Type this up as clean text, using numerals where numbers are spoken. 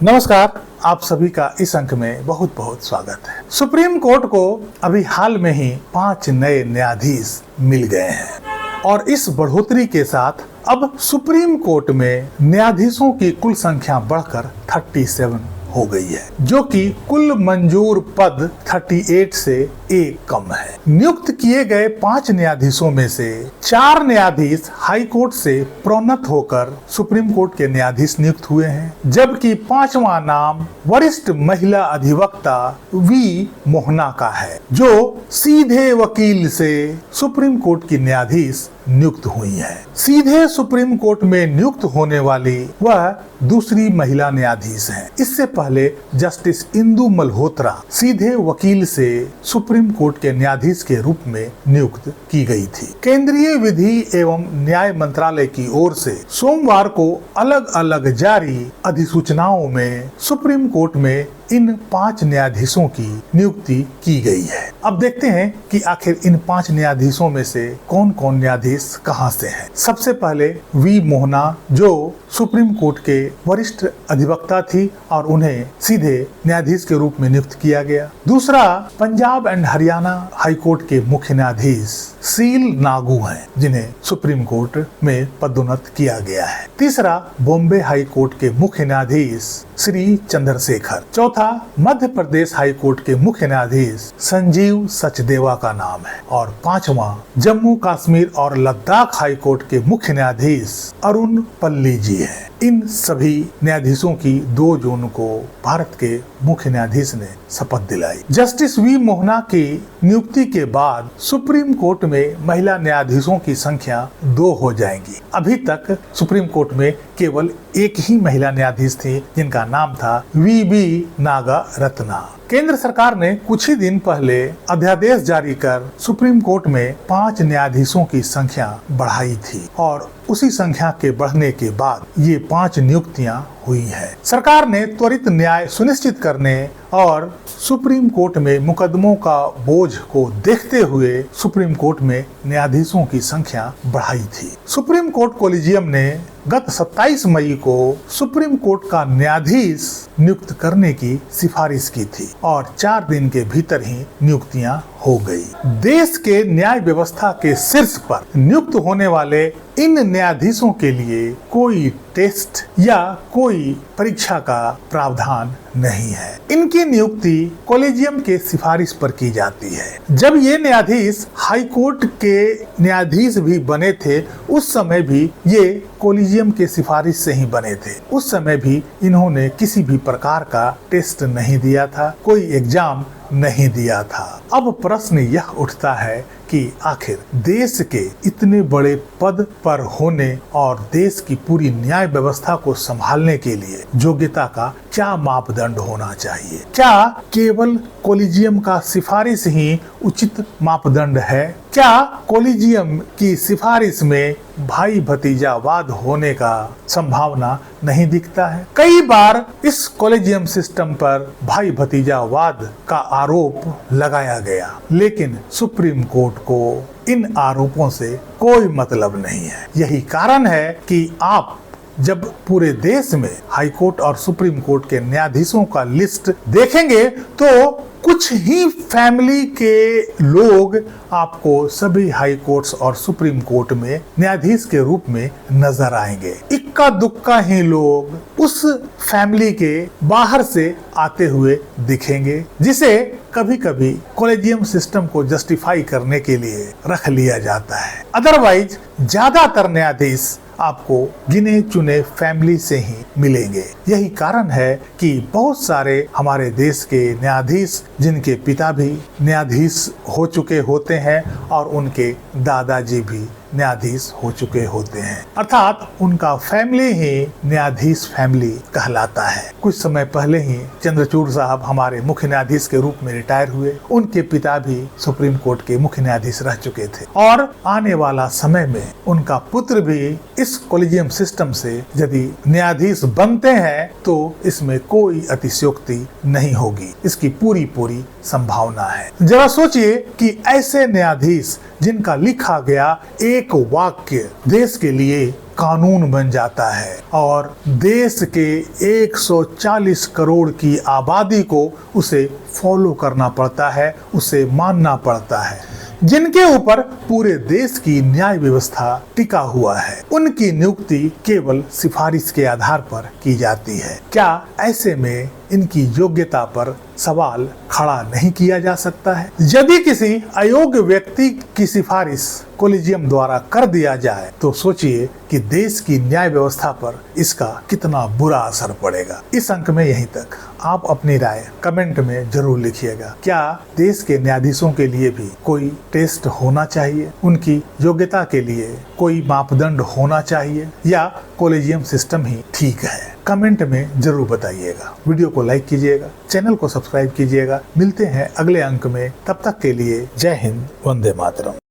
नमस्कार, आप सभी का इस अंक में बहुत बहुत स्वागत है। सुप्रीम कोर्ट को अभी हाल में ही 5 नए न्यायाधीश मिल गए हैं और इस बढ़ोतरी के साथ अब सुप्रीम कोर्ट में न्यायाधीशों की कुल संख्या बढ़कर 37 हो गई है, जो कि कुल मंजूर पद 38 से एक कम है। नियुक्त किए गए 5 न्यायाधीशों में से 4 न्यायाधीश हाई कोर्ट से प्रोन्नत होकर सुप्रीम कोर्ट के न्यायाधीश नियुक्त हुए हैं, जबकि 5वां नाम वरिष्ठ महिला अधिवक्ता वी मोहना का है, जो सीधे वकील से सुप्रीम कोर्ट की न्यायाधीश नियुक्त हुई है। सीधे सुप्रीम कोर्ट में नियुक्त होने वाली वह दूसरी महिला न्यायाधीश हैं। इससे पहले जस्टिस इंदु मल्होत्रा सीधे वकील से सुप्रीम कोर्ट के न्यायाधीश के रूप में नियुक्त की गई थी। केंद्रीय विधि एवं न्याय मंत्रालय की ओर से सोमवार को अलग अलग जारी अधिसूचनाओं में सुप्रीम कोर्ट में इन 5 न्यायाधीशों की नियुक्ति की गई है। अब देखते हैं कि आखिर इन 5 न्यायाधीशों में से कौन कौन न्यायाधीश कहां से हैं। सबसे पहले वी मोहना, जो सुप्रीम कोर्ट के वरिष्ठ अधिवक्ता थी और उन्हें सीधे न्यायाधीश के रूप में नियुक्त किया गया। दूसरा, Punjab and Haryana high court के मुख्य न्यायाधीश सील नागू हैं, जिन्हें सुप्रीम कोर्ट में पदोन्नत किया गया है। तीसरा, बॉम्बे हाई कोर्ट के मुख्य न्यायाधीश श्री चंद्रशेखर। चौथा, मध्य प्रदेश हाई कोर्ट के मुख्य न्यायाधीश संजीव सचदेवा का नाम है। और 5वां, जम्मू कश्मीर और लद्दाख हाई कोर्ट के मुख्य न्यायाधीश अरुण पल्ली जी है। इन सभी न्यायाधीशों की 2 जून को भारत के मुख्य न्यायाधीश ने शपथ दिलाई। जस्टिस वी मोहना की नियुक्ति के बाद सुप्रीम कोर्ट में महिला न्यायाधीशों की संख्या 2 हो जाएगी। अभी तक सुप्रीम कोर्ट में केवल एक ही महिला न्यायाधीश थी, जिनका नाम था वी नागा रत्ना। केंद्र सरकार ने कुछ ही दिन पहले अध्यादेश जारी कर सुप्रीम कोर्ट में 5 न्यायाधीशों की संख्या बढ़ाई थी और उसी संख्या के बढ़ने के बाद ये 5 नियुक्तियां हुई है। सरकार ने त्वरित न्याय सुनिश्चित करने और सुप्रीम कोर्ट में मुकदमों का बोझ को देखते हुए सुप्रीम कोर्ट में न्यायाधीशों की संख्या बढ़ाई थी। सुप्रीम कोर्ट कोलिजियम ने गत 27 मई को सुप्रीम कोर्ट का न्यायाधीश नियुक्त करने की सिफारिश की थी और 4 दिन के भीतर ही नियुक्तियां हो गई। देश के न्याय व्यवस्था के शीर्ष पर नियुक्त होने वाले इन न्यायाधीशों के लिए कोई टेस्ट या कोई परीक्षा का प्रावधान नहीं है। इनकी नियुक्ति कोलेजियम के सिफारिश पर की जाती है। जब ये न्यायाधीश हाई कोर्ट के न्यायाधीश भी बने थे, उस समय भी ये कोलेजियम के सिफारिश से ही बने थे। उस समय भी इन्होंने किसी भी प्रकार का टेस्ट नहीं दिया था, कोई एग्जाम नहीं दिया था। अब प्रश्न यह उठता है कि आखिर देश के इतने बड़े पद पर होने और देश की पूरी न्याय व्यवस्था को संभालने के लिए योग्यता का क्या मापदंड होना चाहिए? क्या केवल कोलिजियम का सिफारिश ही उचित मापदंड है? क्या कोलिजियम की सिफारिश में भाई भतीजावाद होने का संभावना नहीं दिखता है? कई बार इस कोलिजियम सिस्टम पर भाई भतीजावाद का आरोप लगाया गया, लेकिन सुप्रीम कोर्ट को इन आरोपों से कोई मतलब नहीं है। यही कारण है कि आप जब पूरे देश में हाई कोर्ट और सुप्रीम कोर्ट के न्यायाधीशों का लिस्ट देखेंगे तो कुछ ही फैमिली के लोग आपको सभी हाई कोर्ट्स और सुप्रीम कोर्ट में न्यायाधीश के रूप में नजर आएंगे। इक्का दुक्का ही लोग उस फैमिली के बाहर से आते हुए दिखेंगे, जिसे कभी कभी कोलेजियम सिस्टम को जस्टिफाई करने के लिए रख लिया जाता है। अदरवाइज ज्यादातर न्यायाधीश आपको गिने चुने फैमिली से ही मिलेंगे। यही कारण है कि बहुत सारे हमारे देश के न्यायाधीश जिनके पिता भी न्यायाधीश हो चुके होते हैं और उनके दादाजी भी न्यायाधीश हो चुके होते हैं, अर्थात उनका फैमिली ही न्यायाधीश फैमिली कहलाता है। कुछ समय पहले ही चंद्रचूड़ साहब हमारे मुख्य न्यायाधीश के रूप में रिटायर हुए। उनके पिता भी सुप्रीम कोर्ट के मुख्य न्यायाधीश रह चुके थे और आने वाला समय में उनका पुत्र भी इस कोलिजियम सिस्टम से यदि न्यायाधीश बनते हैं तो इसमें कोई अतिशयोक्ति नहीं होगी। इसकी पूरी संभावना है। जरा सोचिए कि ऐसे न्यायाधीश जिनका लिखा गया एक वाक्य देश के लिए कानून बन जाता है और देश के 140 करोड़ की आबादी को उसे फॉलो करना पड़ता है, उसे मानना पड़ता है। जिनके ऊपर पूरे देश की न्याय व्यवस्था टिका हुआ है, उनकी नियुक्ति केवल सिफारिश के आधार पर की जाती है। क्या ऐसे में इनकी योग्यता पर सवाल खड़ा नहीं किया जा सकता है? यदि किसी अयोग्य व्यक्ति की सिफारिश कोलिजियम द्वारा कर दिया जाए तो सोचिए कि देश की न्याय व्यवस्था पर इसका कितना बुरा असर पड़ेगा। इस अंक में यहीं तक। आप अपनी राय कमेंट में जरूर लिखिएगा। क्या देश के न्यायाधीशों के लिए भी कोई टेस्ट होना चाहिए? उनकी योग्यता के लिए कोई मापदंड होना चाहिए या कोलिजियम सिस्टम ही ठीक है? कमेंट में जरूर बताइएगा। वीडियो को लाइक कीजिएगा, चैनल को सब्सक्राइब कीजिएगा। मिलते हैं अगले अंक में, तब तक के लिए जय हिंद, वंदे मातरम।